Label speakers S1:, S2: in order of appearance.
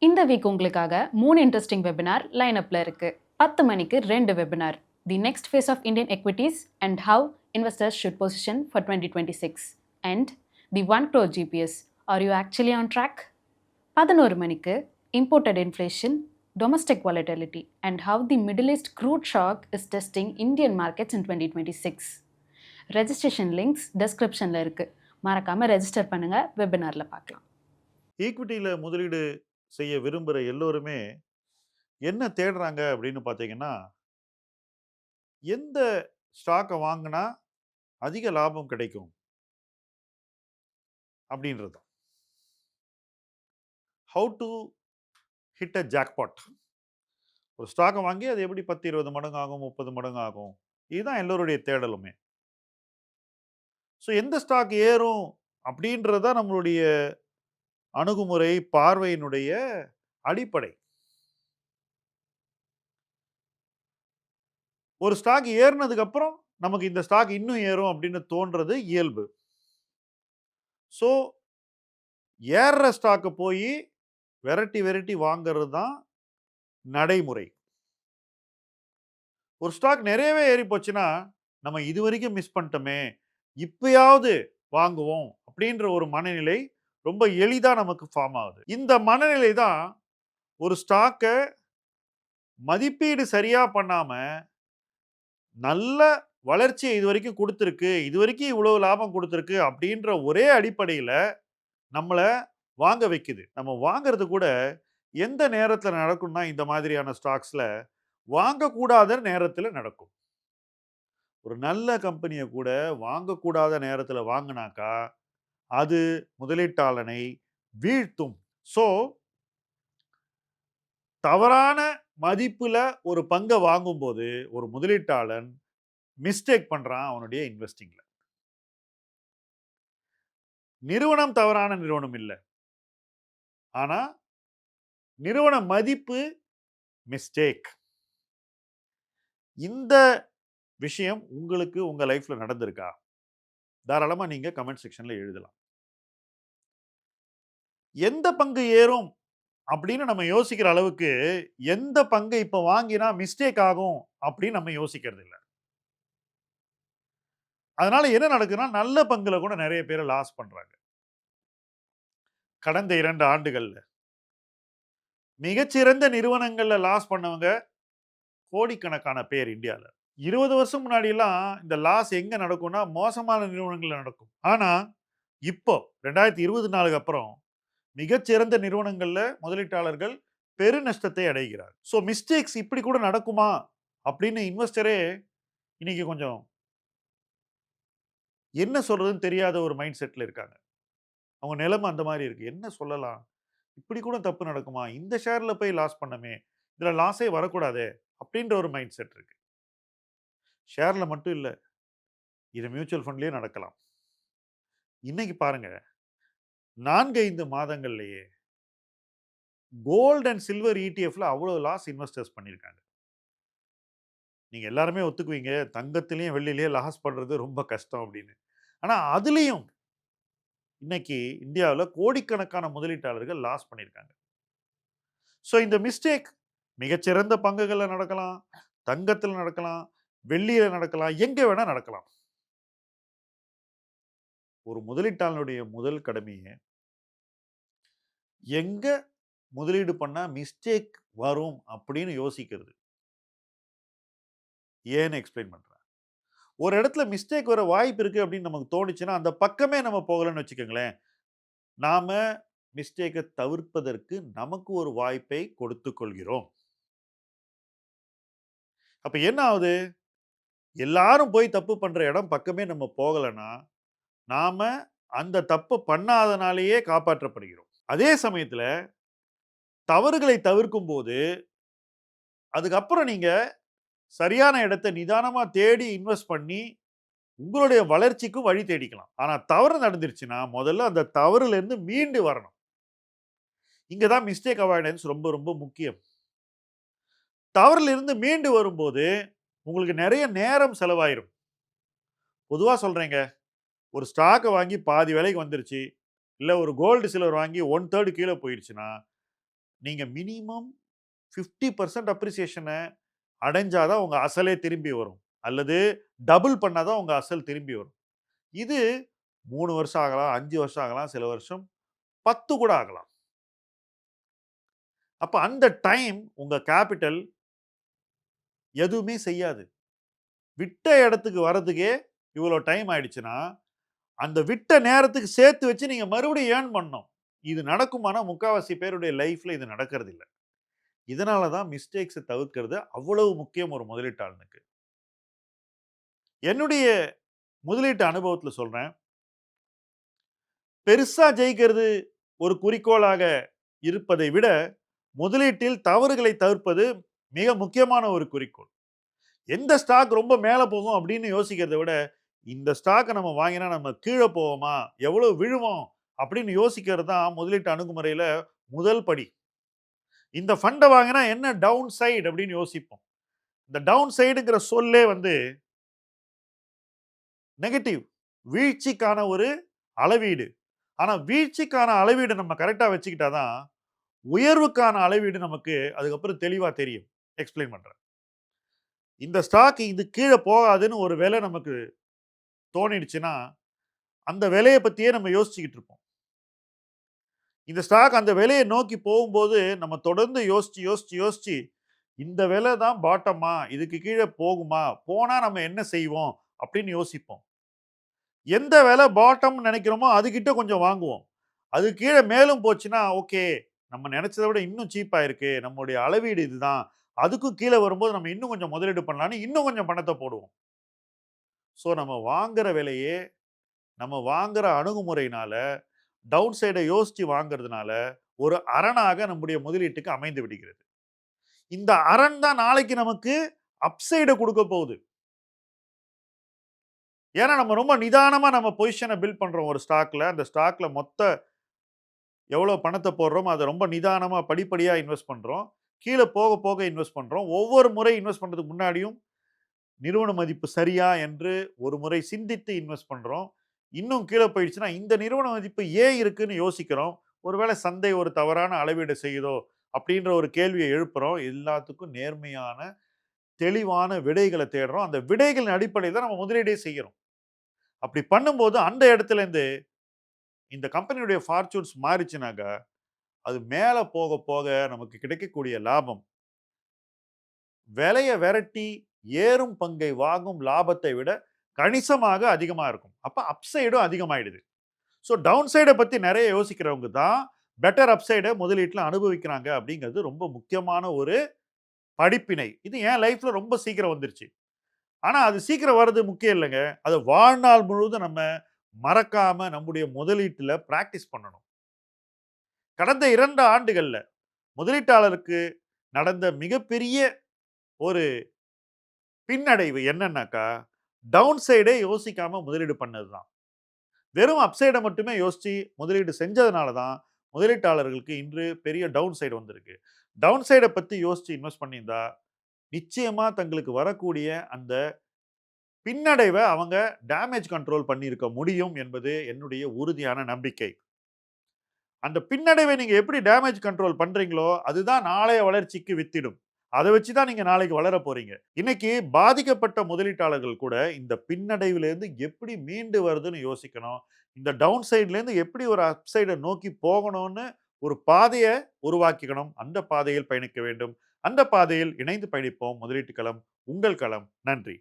S1: இந்த வீக் உங்களுக்காக 3 interesting webinar லைனப்ல இருக்கு. 10 மணிக்கு 2 webinar, the next phase of Indian equities and how investors should position for 2026 and the 1 crore GPS, are you actually on track? 11 மணிக்கு imported inflation, domestic volatility and how the Middle East crude shock is testing Indian markets in 2026. Registration links டெஸ்கிரிப்ஷனில் இருக்கு. மறக்காம register பண்ணுங்க. வெபினார்ல பார்க்கலாம்.
S2: ஈக்விட்டியில் முதலீடு செய்ய விரும்புகிற எல்லோருமே என்ன தேடுறாங்க அப்படின்னு பார்த்தீங்கன்னா, எந்த ஸ்டாக்கை வாங்கினா அதிக லாபம் கிடைக்கும் அப்படின்றது. How to hit a jackpot. ஒரு ஸ்டாக்கை வாங்கி அது எப்படி 10-20 மடங்கு ஆகும், 30 மடங்கு ஆகும், இதுதான் எல்லோருடைய தேடலுமே. ஸோ எந்த ஸ்டாக் ஏறும் அப்படின்றத நம்மளுடைய அணுகுமுறை, பார்வையினுடைய அடிப்படை. ஒரு ஸ்டாக் ஏறினதுக்கு அப்புறம் நமக்கு இந்த ஸ்டாக் இன்னும் ஏறும் அப்படின்னு தோன்றது இயல்பு. ஸோ ஏறுற ஸ்டாக்கை போய் விரட்டி விரட்டி வாங்கிறது தான் நடைமுறை. ஒரு ஸ்டாக் நிறையவே ஏறி போச்சுன்னா நம்ம இது வரைக்கும் மிஸ் பண்ணிட்டோமே, இப்பயாவது வாங்குவோம் அப்படின்ற ஒரு மனநிலை ரொம்ப எளிதா நமக்கு ஃபார்ம் ஆகுது. இந்த மனநிலை தான் ஒரு ஸ்டாக்கை மதிப்பீடு சரியா பண்ணாம நல்ல வளர்ச்சியை இது வரைக்கும் கொடுத்துருக்கு, இது வரைக்கும் இவ்வளவு லாபம் கொடுத்துருக்கு அப்படின்ற ஒரே அடிப்படையில நம்மள வாங்க வைக்குது. நம்ம வாங்குறது கூட எந்த நேரத்தில் நடக்கும்னா, இந்த மாதிரியான ஸ்டாக்ஸ்ல வாங்கக்கூடாத நேரத்தில் நடக்கும். ஒரு நல்ல கம்பெனியை கூட வாங்கக்கூடாத நேரத்தில் வாங்கினாக்கா அது முதலீட்டாளனை வீழ்த்தும். ஸோ தவறான மதிப்புல ஒரு பங்கை வாங்கும்போது ஒரு முதலீட்டாளன் மிஸ்டேக் பண்றான் அவனுடைய இன்வெஸ்டிங்ல. நிறுவனம் தவறான நிறுவனம் இல்லை, ஆனா நிறுவன மதிப்பு மிஸ்டேக். இந்த விஷயம் உங்களுக்கு உங்க லைஃப்ல நடந்திருக்கா? தாராளமா நீங்க கமெண்ட் செக்ஷன்ல எழுதலாம். எந்த பங்கு ஏறும் அப்படின்னு நம்ம யோசிக்கிற அளவுக்கு எந்த பங்கை இப்ப வாங்கினா மிஸ்டேக் ஆகும் அப்படின்னு நம்ம யோசிக்கிறது இல்லை. அதனால என்ன நடக்குதுன்னா, நல்ல பங்குல கூட நிறைய பேர் லாஸ் பண்றாங்க. கடந்த 2 ஆண்டுகள்ல மிகச்சிறந்த நிறுவனங்கள்ல லாஸ் பண்ணவங்க கோடிக்கணக்கான பேர் இந்தியால. 20 வருஷம் முன்னாடி எல்லாம் இந்த லாஸ் எங்க நடக்கும்னா மோசமான நிறுவனங்கள்ல நடக்கும். ஆனா இப்போ 2024 அப்புறம் மிகச்சிறந்த நிறுவனங்கள்ல முதலீட்டாளர்கள் பெரு நஷ்டத்தை அடைகிறார். ஸோ மிஸ்டேக்ஸ் இப்படி கூட நடக்குமா அப்படின்னு இன்வெஸ்டரே இன்னைக்கு கொஞ்சம் என்ன சொல்றதுன்னு தெரியாத ஒரு மைண்ட் செட்ல இருக்காங்க. அவங்க நிலைமை அந்த மாதிரி இருக்கு. என்ன சொல்லலாம்? இப்படி கூட தப்பு நடக்குமா? இந்த ஷேர்ல போய் லாஸ் பண்ணமே, இதுல லாஸே வரக்கூடாதே அப்படின்ற ஒரு மைண்ட் செட் இருக்கு. ஷேர்ல மட்டும் இல்ல, இது மியூச்சுவல் ஃபண்ட்லயே நடக்கலாம். இன்னைக்கு பாருங்க, 4-5 மாதங்கள்லயே கோல்ட் அண்ட் சில்வர் இடிஎஃப்ல அவ்வளவு லாஸ் இன்வெஸ்டர்ஸ் பண்ணியிருக்காங்க. நீங்க எல்லாருமே ஒத்துக்குவீங்க, தங்கத்திலயும் வெள்ளிலயும் லாஸ் பண்றது ரொம்ப கஷ்டம் அப்படின்னு. ஆனா அதுலயும் இன்னைக்கு இந்தியாவுல கோடிக்கணக்கான முதலீட்டாளர்கள் லாஸ் பண்ணியிருக்காங்க. ஸோ இந்த மிஸ்டேக் மிகச்சிறந்த பங்குகள்ல நடக்கலாம், தங்கத்துல நடக்கலாம், வெள்ளியில நடக்கலாம், எங்க வேணா நடக்கலாம். ஒரு முதலீட்டாளனுடைய முதல் கடமையே எங்க முதலீடு பண்ணா மிஸ்டேக் வரும் அப்படின்னு யோசிக்கிறது. ஏன்னு எக்ஸ்பிளைன் பண்றேன். ஒரு இடத்துல மிஸ்டேக் வர வாய்ப்பு இருக்கு அப்படின்னு நமக்கு தோணுச்சுன்னா அந்த பக்கமே நம்ம போகலன்னு வச்சுக்கோங்களேன், நாம மிஸ்டேக்கை தவிர்ப்பதற்கு நமக்கு ஒரு வாய்ப்பை கொடுத்துக் கொள்கிறோம். அப்ப என்ன ஆகுது? எல்லாரும் போய் தப்பு பண்ற இடம் பக்கமே நம்ம போகலன்னா, நாம அந்த தப்பு பண்ணாதனாலேயே காப்பாற்றப்படுகிறோம். அதே சமயத்துல தவறுகளை தவிர்க்கும் போது, அதுக்கப்புறம் நீங்க சரியான இடத்த நிதானமா தேடி இன்வெஸ்ட் பண்ணி, உங்களுடைய வளர்ச்சிக்கும் வழி தேடிக்கலாம். ஆனா தவறு நடந்துருச்சுன்னா, முதல்ல அந்த தவறுல இருந்து மீண்டு வரணும். இங்க தான் மிஸ்டேக் அவாய்டன்ஸ் ரொம்ப ரொம்ப முக்கியம். தவறுல இருந்து மீண்டு வரும்போது, உங்களுக்கு நெறைய நேரம் செலவாயிரும். பொதுவா சொல்றேங்க, ஒரு ஸ்டாக்க வாங்கி பாதி விலைக்கு வந்துருச்சு, இல்ல ஒரு கோல்டு, சில்வர் வாங்கி 1/3 கீழ போயிருச்சுன்னா, நீங்க மினிமம் 50% அப்ரிசியேஷன அடைஞ்சா தான் உங்க அசலே திரும்பி வரும். அல்லது டபுள் பண்ணா தான் உங்க அசல் திரும்பி வரும். இது 3 வருஷம் ஆகலாம், 5 வருஷம் ஆகலாம், சில வருஷம் 10 கூட ஆகலாம். அப்ப அந்த டைம் உங்க கேப்பிட்டல் எதுவுமே செய்யாது. விட்ட இடத்துக்கு வரதுக்கே இவ்வளோ டைம் ஆயிடுச்சுன்னா, அந்த விட்ட நேரத்துக்கு சேர்த்து வச்சு நீங்க மறுபடியும் ஏர்ன் பண்ணணும். இது நடக்குமானா, முக்காவாசி பேருடைய லைஃப்ல இது நடக்கறதில்ல. இதனால தான் மிஸ்டேக்ஸ தவிர்க்கிறது அவ்வளவு முக்கியம் ஒரு முதலீட்டாளனுக்கு. என்னுடைய முதலீட்டு அனுபவத்துல சொல்றேன். பெருசா ஜெயிக்கிறது ஒரு குறிக்கோளாக இருப்பதை விட, முதலீட்டில் தவறுகளை தவிர்ப்பது மிக முக்கியமான ஒரு குறிக்கோள். எந்த ஸ்டாக் ரொம்ப மேல போகும் அப்படின்னு யோசிக்கிறத விட, இந்த ஸ்டாக்க நம்ம வாங்கினா நம்ம கீழ போவோமா? எவ்வளவு விழுவோம்? அப்படின்னு யோசிக்கிறது தான் முதலீட்டு அணுகுமுறையில முதல் படி. இந்த ஃபண்ட வாங்கினா என்ன டவுன் சைட் அப்படின்னு யோசிப்போம். இந்த டவுன் சைடுங்கிற சொல்லே வந்து நெகட்டிவ். வீழ்ச்சிக்கான ஒரு அளவீடு. ஆனா வீழ்ச்சிக்கான அளவீடு நம்ம கரெக்ட்டா வச்சுக்கிட்டா தான், உயர்வுக்கான அளவீடு நமக்கு அதுக்கப்புறம் தெளிவா தெரியும். எக்ஸ்ப்ளைன் பண்றேன். இந்த ஸ்டாக் இது கீழ போகாதுன்னு ஒரு வேள நமக்கு தோணிடுச்சுன்னா, அந்த விலைய பத்தியே நம்ம யோசிச்சுக்கிட்டு இருப்போம். இந்த ஸ்டாக் அந்த விலைய நோக்கி போகும்போது, நம்ம தொடர்ந்து யோசிச்சு, இந்த விலை தான் பாட்டமா? இதுக்கு கீழ போகுமா? போனா நம்ம என்ன செய்வோம்? அப்படின்னு யோசிப்போம். எந்த விலை பாட்டம்னு நெனைக்கிறோமோ, அதுகிட்ட கொஞ்சம் வாங்குவோம். அது கீழ மேலும் போச்சுன்னா, ஓகே. நம்ம நெனைச்சத விட இன்னும் சீப்பா இருக்கு. நம்முடைய அளவீடு இதுதான். அதுக்கும் கீழ வரும்போது நம்ம இன்னும் கொஞ்சம் முதலீடு பண்ணலான்னு இன்னும் கொஞ்சம் பணத்த போடுவோம். நம்ம வாங்குற விலையே, நம்ம வாங்குற அணுகுமுறையினால, டவுன் சைட யோசிச்சு வாங்குறதுனால, ஒரு அரணாக நம்முடைய முதலீட்டுக்கு அமைந்து விடுகிறது. இந்த அரண் தான் நாளைக்கு நமக்கு அப்சைட குடுக்க போகுது. ஏன்னா, நம்ம ரொம்ப நிதானமா நம்ம பொசிஷன பில்ட் பண்றோம் ஒரு ஸ்டாக்ல. அந்த ஸ்டாக்ல மொத்த எவ்வளோ பணத்த போடுறோமோ, அத ரொம்ப நிதானமா படிப்படியா இன்வெஸ்ட் பண்றோம். கீழ போக, போக இன்வெஸ்ட் பண்றோம். ஒவ்வொரு முறை இன்வெஸ்ட் பண்றதுக்கு முன்னாடியும், நிறுவன மதிப்பு சரியா என்று ஒரு முறை சிந்தித்து இன்வெஸ்ட் பண்றோம். இன்னும் கீழ போயிடுச்சுன்னா, இந்த நிறுவன மதிப்பு ஏன் இருக்குன்னு யோசிக்கிறோம். ஒருவேளை சந்தை ஒரு தவறான அளவீடு செய்யுதோ! அப்டின்ற ஒரு கேள்விய எழுப்புறோம். எல்லாத்துக்கும் நேர்மையான, தெளிவான விடைகள தேடுறோம். அந்த விடைகளின் அடிப்படையில தான் நம்ம முதலீடே செய்யறோம். அப்படி பண்ணும்போது அந்த இடத்துலேருந்து இந்த கம்பெனியுடைய ஃபார்ச்சூன்ஸ் மாறிச்சுனாக்கா, அது மேல போக, போக நமக்கு கிடைக்கக்கூடிய லாபம், விலைய விரட்டி ஏறும் பங்கை வாங்கும் லாபத்தை விட கணிசமாக அதிகமா இருக்கும். அப்ப அப்சைடும் அதிகமாயிடுது. டவுன் சைட பத்தி நெறைய யோசிக்கிறவங்க தான் பெட்டர் அப்சைட முதலீட்ல அனுபவிக்கிறாங்க அப்படிங்கிறது ரொம்ப முக்கியமான ஒரு படிப்பினை. இது என் லைஃப்ல ரொம்ப சீக்கிரம் வந்துருச்சு. ஆனா அது சீக்கிரம் வர்றது முக்கியம் இல்லங்க. அத வாழ்நாள் முழுவதும் நம்ம மறக்காம நம்முடைய முதலீட்டுல பிராக்டிஸ் பண்ணணும். கடந்த 2 ஆண்டுகள்ல முதலீட்டாளருக்கு நடந்த மிகப்பெரிய ஒரு பின்னடைவு என்னன்னாக்கா, டவுன் சைடே யோசிக்காம முதலீடு பண்ணது தான். வெறும் அப்சைட மட்டுமே யோசிச்சு முதலீடு செஞ்சதுனால தான், முதலீட்டாளர்களுக்கு இன்று பெரிய டவுன் சைடு வந்திருக்கு. டவுன் சைட பத்தி யோசிச்சு இன்வெஸ்ட் பண்ணியிருந்தா, நிச்சயமா தங்களுக்கு வரக்கூடிய அந்த பின்னடைவ அவங்க டேமேஜ் கண்ட்ரோல் பண்ணியிருக்க முடியும் என்பது என்னுடைய உறுதியான நம்பிக்கை. அந்த பின்னடைவை நீங்க எப்படி டேமேஜ் கண்ட்ரோல் பண்றீங்களோ, அதுதான் நாளைய வளர்ச்சிக்கு வித்திடும். அத வச்சு தான் நீங்க நாளைக்கு வளர போறீங்க. இன்னைக்கு பாதிக்கப்பட்ட முதலீட்டாளர்கள் கூட இந்த பின்னடைவிலிருந்து எப்படி மீண்டு வருதுன்னு யோசிக்கணும். இந்த டவுன் சைட்லேருந்து எப்படி ஒரு அப் சைட நோக்கி போகணும்னு ஒரு பாதைய உருவாக்கிக்கணும். அந்த பாதையில் பயணிக்க வேண்டும். அந்த பாதையில் இணைந்து பயணிப்போம். முதலீட்டு களம் உங்கள் களம். நன்றி.